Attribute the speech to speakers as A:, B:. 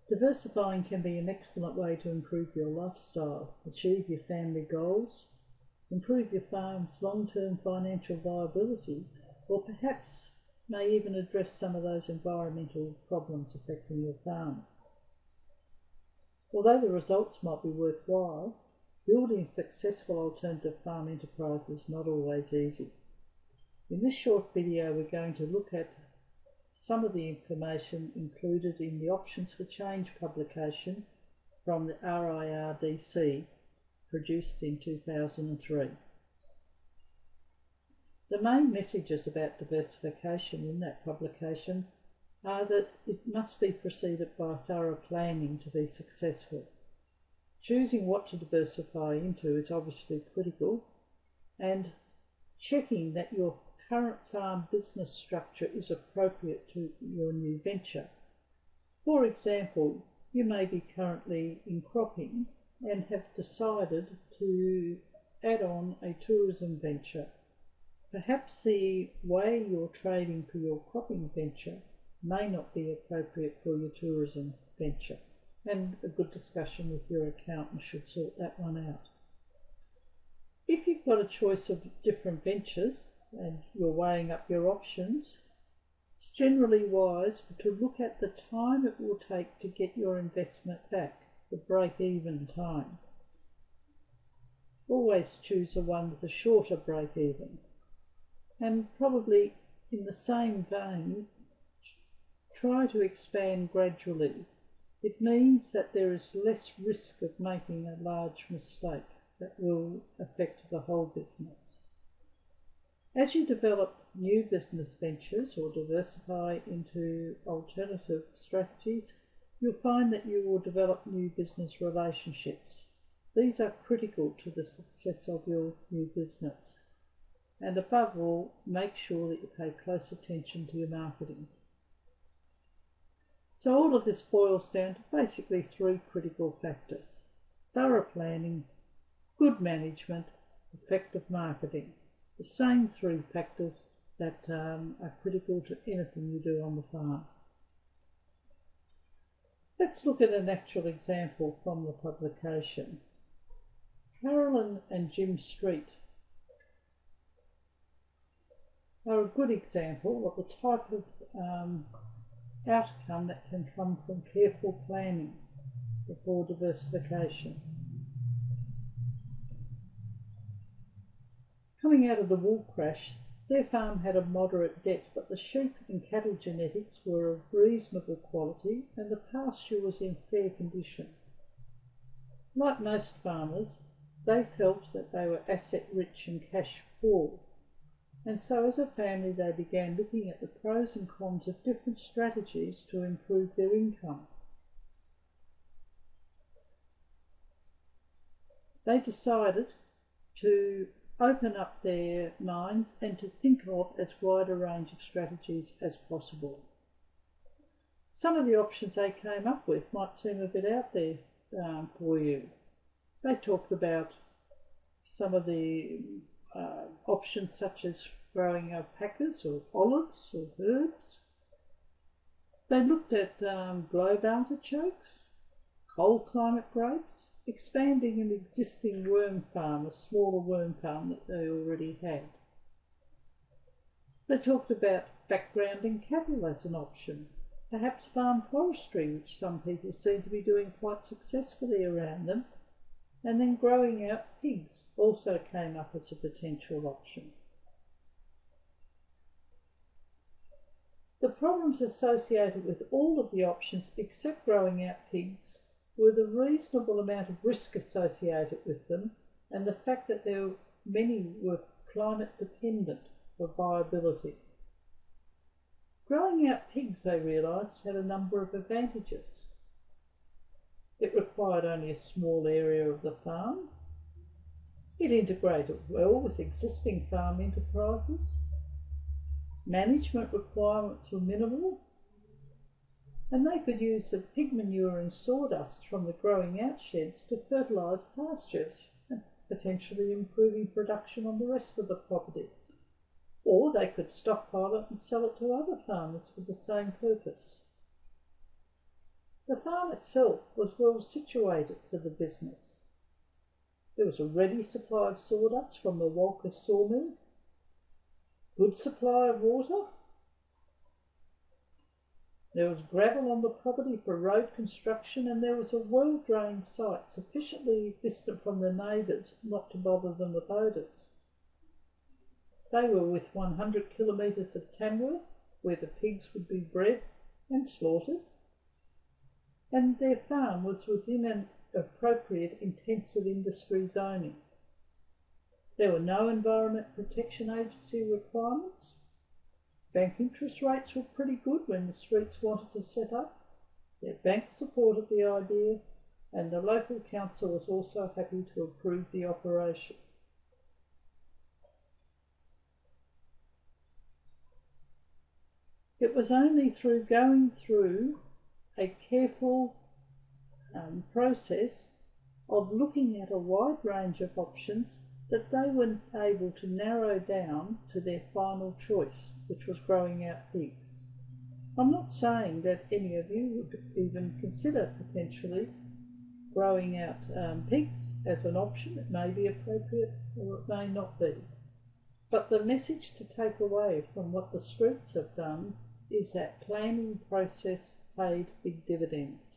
A: Diversifying can be an excellent way to improve your lifestyle, achieve your family goals, improve your farm's long-term financial viability, or perhaps may even address some of those environmental problems affecting your farm. Although the results might be worthwhile, building a successful alternative farm enterprise is not always easy. In this short video, we're going to look at some of the information included in the Options for Change publication from the RIRDC, produced in 2003. The main messages about diversification in that publication are that it must be preceded by thorough planning to be successful. Choosing what to diversify into is obviously critical, and checking that your current farm business structure is appropriate to your new venture. For example, you may be currently in cropping and have decided to add on a tourism venture. Perhaps the way you're trading for your cropping venture may not be appropriate for your tourism venture, and a good discussion with your accountant should sort that one out. If you've got a choice of different ventures and you're weighing up your options, it's generally wise to look at the time it will take to get your investment back, the break-even time. Always choose the one with a shorter break-even. And probably in the same vein, try to expand gradually. It means that there is less risk of making a large mistake that will affect the whole business. As you develop new business ventures or diversify into alternative strategies, you'll find that you will develop new business relationships. These are critical to the success of your new business. And above all, make sure that you pay close attention to your marketing. So all of this boils down to basically three critical factors: thorough planning, good management, effective marketing. The same three factors that are critical to anything you do on the farm. Let's look at an actual example from the publication. Carolyn and Jim Street are a good example of the type of outcome that can come from careful planning before diversification. Coming out of the wool crash, their farm had a moderate debt, but the sheep and cattle genetics were of reasonable quality and the pasture was in fair condition. Like most farmers, they felt that they were asset rich and cash poor, and so as a family they began looking at the pros and cons of different strategies to improve their income. They decided to open up their minds and to think of as wide a range of strategies as possible. Some of the options they came up with might seem a bit out there for you. They talked about some of the options such as growing alpacas or olives or herbs. They looked at globe artichokes, cold climate grapes, expanding an existing worm farm, a smaller worm farm that they already had. They talked about backgrounding cattle as an option, perhaps farm forestry, which some people seem to be doing quite successfully around them, and then growing out pigs also came up as a potential option. The problems associated with all of the options except growing out pigs were the reasonable amount of risk associated with them and the fact that many were climate dependent for viability. Growing out pigs, they realised, had a number of advantages. It required only a small area of the farm. It integrated well with existing farm enterprises. Management requirements were minimal, and they could use the pig manure and sawdust from the growing out sheds to fertilise pastures, and potentially improving production on the rest of the property. Or they could stockpile it and sell it to other farmers for the same purpose. The farm itself was well situated for the business. There was a ready supply of sawdust from the Walker sawmill, good supply of water. There was gravel on the property for road construction, and there was a well-drained site sufficiently distant from the neighbours not to bother them with odours. They were within 100 kilometres of Tamworth, where the pigs would be bred and slaughtered, and their farm was within an appropriate intensive industry zoning. There were no Environment Protection Agency requirements. Bank interest rates were pretty good when the streets wanted to set up. Their bank supported the idea, and the local council was also happy to approve the operation. It was only through going through a careful process of looking at a wide range of options that they were able to narrow down to their final choice, which was growing out pigs. I'm not saying that any of you would even consider potentially growing out pigs as an option. It may be appropriate or it may not be. But the message to take away from what the streets have done is that planning process paid big dividends.